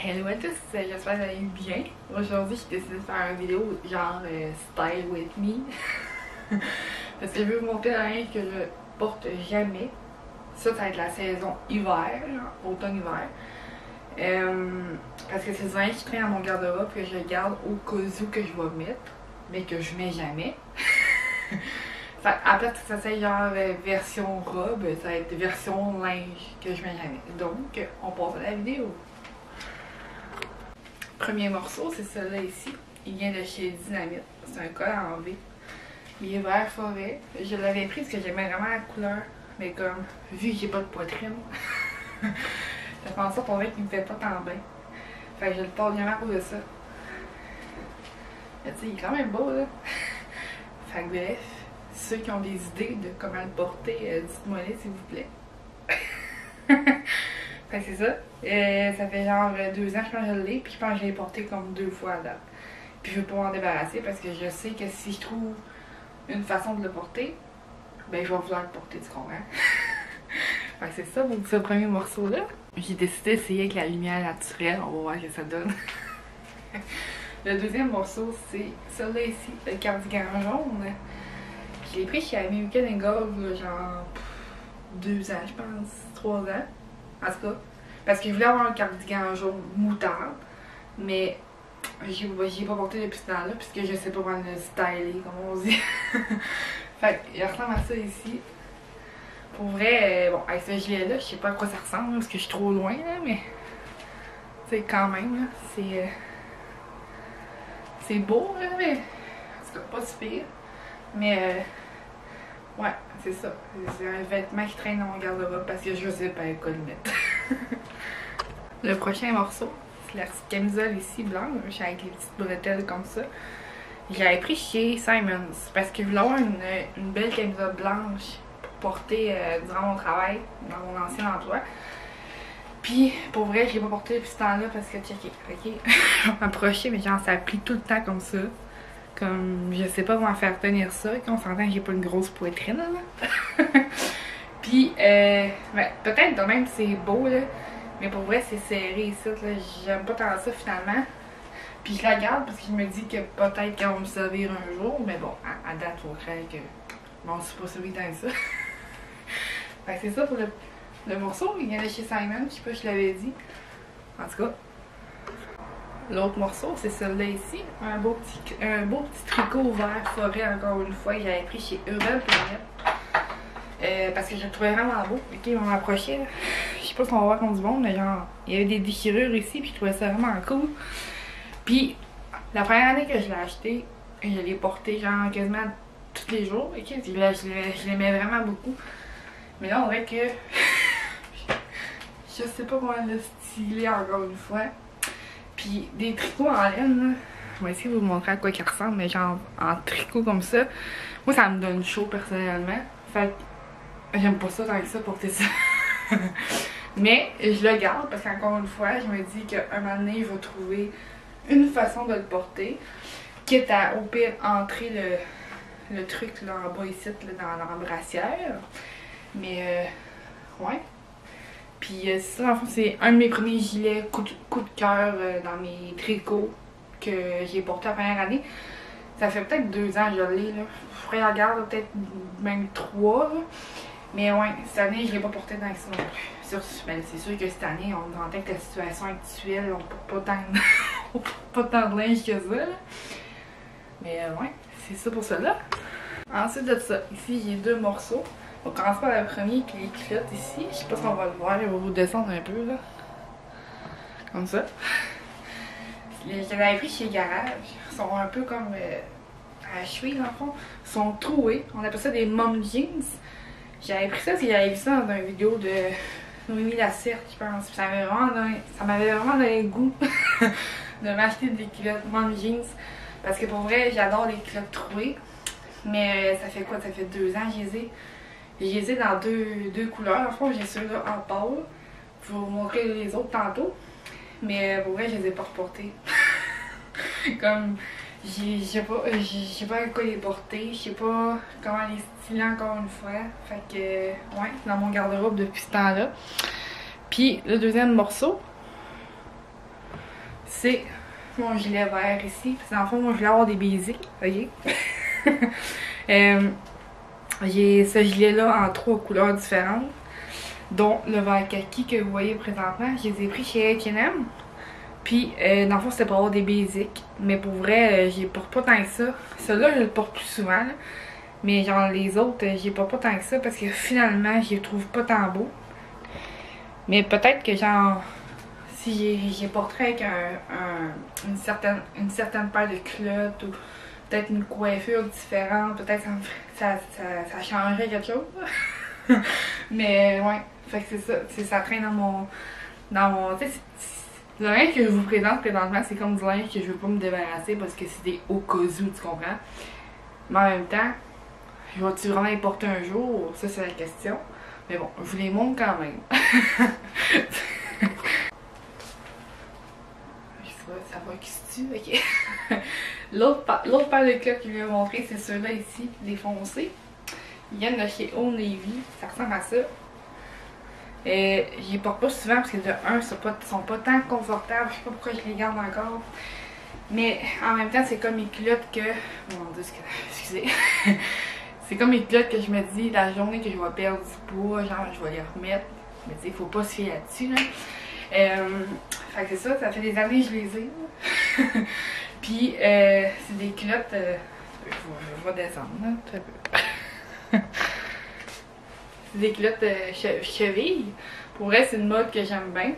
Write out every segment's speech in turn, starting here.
Hello à tous, j'espère que vous allez bien. Aujourd'hui, j'ai décidé de faire une vidéo genre style with me. Parce que je veux vous montrer un linge que je porte jamais. Ça va être la saison hiver, genre automne-hiver. Parce que c'est du linge qui traîne dans mon garde-robe que je garde au cas où que je vais mettre, mais que je mets jamais. Fait à place que ça soit genre version robe, ça va être version linge que je mets jamais. Donc, on passe à la vidéo. Premier morceau, c'est celui-là ici. Il vient de chez Dynamite. C'est un col en V. Il est vert forêt. Je l'avais pris parce que j'aimais vraiment la couleur. Mais comme, vu que j'ai pas de poitrine, ça fait en sorte pour vrai qu'il me fait pas tant bien. Fait que je le porte bien à cause de ça. Mais tu sais, il est quand même beau là. Fait que bref, ceux qui ont des idées de comment le porter, dites-moi les s'il vous plaît. Fait que c'est ça. Ça fait genre 2 ans je pense que je l'ai, puis je pense que je l'ai porté comme 2 fois à date. Puis je veux pas m'en débarrasser parce que je sais que si je trouve une façon de le porter, ben je vais vouloir le porter, tu comprends? Fait que c'est ça pour ce premier morceau-là. J'ai décidé d'essayer avec la lumière naturelle, on va voir ce que ça donne. Le deuxième morceau, c'est celui-là ici, le cardigan jaune. Je l'ai pris chez American Eagle, genre 2 ans, je pense, 3 ans. En tout cas, parce que je voulais avoir un cardigan jaune moutarde, mais j'ai pas porté depuis ce temps-là, puisque je sais pas comment le styler, comme on dit. Fait qu'il ressemble à ça ici. Pour vrai, bon, avec ce gilet-là, je sais pas à quoi ça ressemble, parce que je suis trop loin, là, mais c'est quand même, là, c'est beau, là, mais en tout cas, pas si pire. Mais ouais, c'est ça. C'est un vêtement qui traîne dans mon garde-robe parce que je sais pas quoi le mettre. Le prochain morceau, c'est la petite camisole ici blanche avec les petites bretelles comme ça. Je l'avais pris chez Simons parce que je voulais avoir une belle camisole blanche pour porter durant mon travail, dans mon ancien emploi. Puis pour vrai, je l'ai pas porté depuis ce temps-là parce que, ok, je vais m'approcher, mais genre ça plie tout le temps comme ça. Comme, je sais pas comment faire tenir ça, qu'on s'entend que j'ai pas une grosse poitrine, là. Puis, ben, peut-être de même c'est beau, là, mais pour vrai, c'est serré ici, là. J'aime pas tant ça, finalement. Puis je la garde parce que je me dis que peut-être qu'elle va me servir un jour, mais bon, à date, faut croire que, bon, c'est pas celui tant que ça. Fait que c'est ça pour le morceau. Il vient de chez Simon, je sais pas si je l'avais dit. En tout cas. L'autre morceau, c'est celui-là ici. Un beau petit tricot vert forêt, encore une fois, que j'avais pris chez Urban Planet. Parce que je le trouvais vraiment beau. Ok, ils m'ont approché. Je sais pas si on va voir comme du monde, mais genre, il y avait des déchirures ici, puis je trouvais ça vraiment cool. Puis, la première année que je l'ai acheté, je l'ai porté genre quasiment tous les jours. Ok, je l'aimais vraiment beaucoup. Mais là, on dirait que je sais pas comment le styler encore une fois. Puis des tricots en laine, là. Je vais essayer de vous montrer à quoi ils ressemblent, mais genre en tricot comme ça. Moi, ça me donne chaud personnellement. Fait que j'aime pas ça tant que ça, porter ça. Mais je le garde parce qu'encore une fois, je me dis qu'un moment donné, je vais trouver une façon de le porter. Quitte à, au pire, entrer le truc là en bas ici, là, dans la brassière. Mais ouais. Puis ça, en fait, c'est un de mes premiers gilets coup de cœur dans mes tricots que j'ai porté la première année. Ça fait peut-être 2 ans que je l'ai, là. Je pourrais la garder peut-être même 3, là. Mais ouais, cette année, je l'ai pas porté dans ça non plus. Ben, c'est sûr que cette année, on entend que la situation actuelle, on porte pas tant de linge que ça, là. Mais ouais, c'est ça pour cela. Ensuite de ça, ici, j'ai 2 morceaux. On commence par le premier qui est les culottes ici. Je sais pas si on va le voir, il va vous descendre un peu là. Comme ça. Je les avais pris chez Garage. Ils sont un peu comme à la cheville dans le fond. Ils sont troués. On appelle ça des mom jeans. J'avais pris ça parce que j'avais vu ça dans une vidéo de Noémie Lacerte, je pense. Ça m'avait vraiment donné le goût de m'acheter des culottes mom jeans. Parce que pour vrai, j'adore les culottes trouées. Mais ça fait quoi? Ça fait 2 ans que je les ai. Je les ai dans deux couleurs. En fond, j'ai ceux-là en pâle. Je vais vous montrer les autres tantôt. Mais pour vrai, je les ai pas reportés. Comme, je sais pas à quoi les porter. Je sais pas comment les styler encore une fois. Fait que, ouais, c'est dans mon garde-robe depuis ce temps-là. Puis, le deuxième morceau, c'est mon gilet vert ici. Parce que dans le fond, moi je voulais avoir des basics, voyez. J'ai ce gilet là en 3 couleurs différentes, dont le vert kaki que vous voyez présentement. Je les ai pris chez H&M. Puis dans le fond c'était pour avoir des basics. Mais pour vrai, j'y porte pas tant que ça. Celui-là je le porte plus souvent là. Mais genre les autres, j'y porte pas tant que ça parce que finalement je les trouve pas tant beaux. Mais peut-être que genre si j'y porterais avec une certaine paire de culottes ou peut-être une coiffure différente, peut-être ça changerait quelque chose. Mais ouais, fait que c'est ça, ça traîne dans mon tu sais, le linge que je vous présente présentement, c'est comme du linge que je veux pas me débarrasser parce que c'est des au cas où, tu comprends? Mais en même temps, je vais-tu vraiment les porter un jour? Ça c'est la question. Mais bon, je vous les montre quand même. Ça va qui se tue, ok. L'autre paire de culottes que je vais vous montrer, c'est ceux-là ici, les foncés. Ils viennent de chez Old Navy, ça ressemble à ça. Je les porte pas souvent parce que de un, ils sont pas tant confortables, je sais pas pourquoi je les garde encore. Mais en même temps, c'est comme mes culottes que... Oh mon dieu, excusez. C'est comme mes culottes que je me dis, la journée que je vais perdre du poids, genre je vais les remettre. Mais tu sais, faut pas se fier là-dessus, là. Fait que c'est ça fait des années que je les ai. Puis c'est des culottes, je vais descendre là, très peu. C'est des culottes cheville. Pour vrai, c'est une mode que j'aime bien.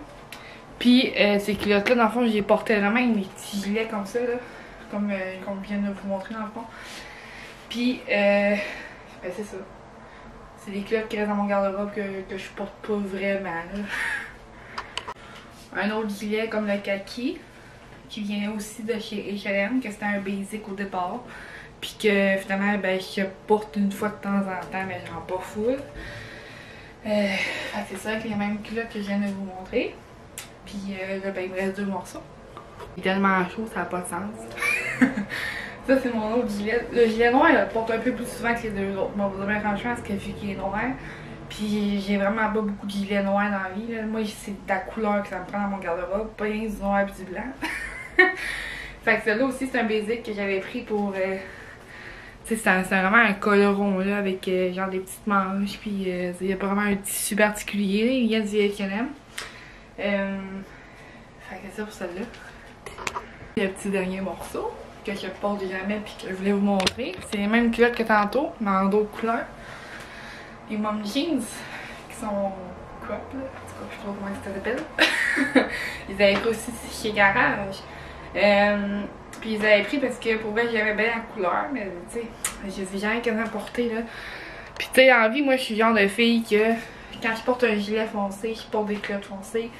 Puis ces culottes là, dans le fond, je les portais vraiment avec mes petits gilets comme ça, là. Comme je viens de vous montrer dans le fond. Puis ben c'est ça. C'est des culottes qui restent dans mon garde-robe que je porte pas vraiment, là. Un autre gilet comme le kaki, qui vient aussi de chez H&M, que c'était un basic au départ. Puis que finalement, ben, je porte une fois de temps en temps, mais j'en pas full. C'est ça avec les mêmes culottes que je viens de vous montrer. Puis là, ben, il me reste 2 morceaux. Il est tellement chaud, ça n'a pas de sens. Ça, c'est mon autre gilet. Le gilet noir, je le porte un peu plus souvent que les 2 autres. Bon, vous avez franchement, parce que vu qu'il est noir. Puis j'ai vraiment pas beaucoup de gilets noirs dans la vie. Là. Moi, c'est de la couleur que ça me prend dans mon garde-robe, pas rien du noir et du blanc. Fait que celui-là aussi, c'est un basic que j'avais pris pour... tu sais, c'est vraiment un coloron là, avec genre des petites manches. Puis il y a pas vraiment un tissu particulier. Là. Il y a du H&M. Fait que c'est ça pour celle-là. Le petit dernier morceau que je porte jamais puis que je voulais vous montrer. C'est les mêmes culottes que tantôt, mais en d'autres couleurs. Les mom jeans qui sont crop là, en tout cas je sais pas comment ça s'appelle. Ils avaient pris aussi chez Garage. Puis ils avaient pris parce que pour vrai j'aimais bien la couleur, mais tu sais, je les ai jamais quasiment porté là. Puis tu sais, en vie, moi je suis le genre de fille que quand je porte un gilet foncé, je porte des culottes foncées.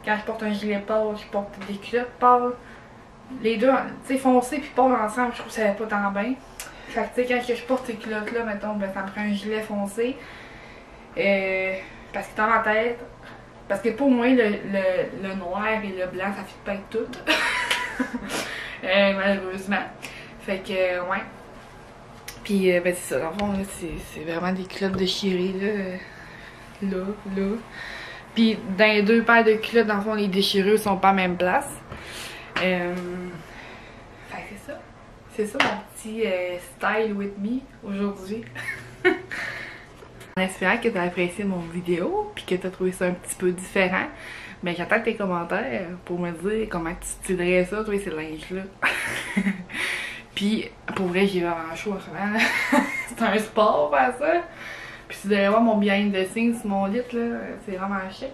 Quand je porte un gilet pâle, je porte des culottes pâles. Les deux, tu sais, foncé puis pâle ensemble, je trouve que ça va pas tant bien. Fait que tu sais, quand je porte ces culottes là, mettons, ben ça me prend un gilet foncé. Parce que dans ma tête, parce que pour moi, le noir et le blanc, ça fit pas avec tout. Malheureusement. Fait que, ouais. Puis, ben c'est ça, dans le fond, c'est vraiment des culottes déchirées, là. Là. Puis, dans les 2 paires de culottes, dans le fond, les déchirures sont pas à la même place. Fait que c'est ça. C'est ça mon petit style with me aujourd'hui. En espérant que tu as apprécié mon vidéo puis que tu as trouvé ça un petit peu différent, ben j'attends tes commentaires pour me dire comment tu stylerais ça, toi, ces linges-là. Puis pour vrai, j'ai vraiment chaud en ce moment. C'est un sport faire ça. Puis si vous allez voir mon behind the scenes sur mon lit, là, c'est vraiment chic.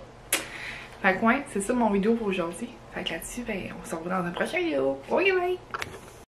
Fait que ouais, c'est ça mon vidéo pour aujourd'hui. Fait que là-dessus, ben on se revoit dans une prochaine vidéo. Ok, bye!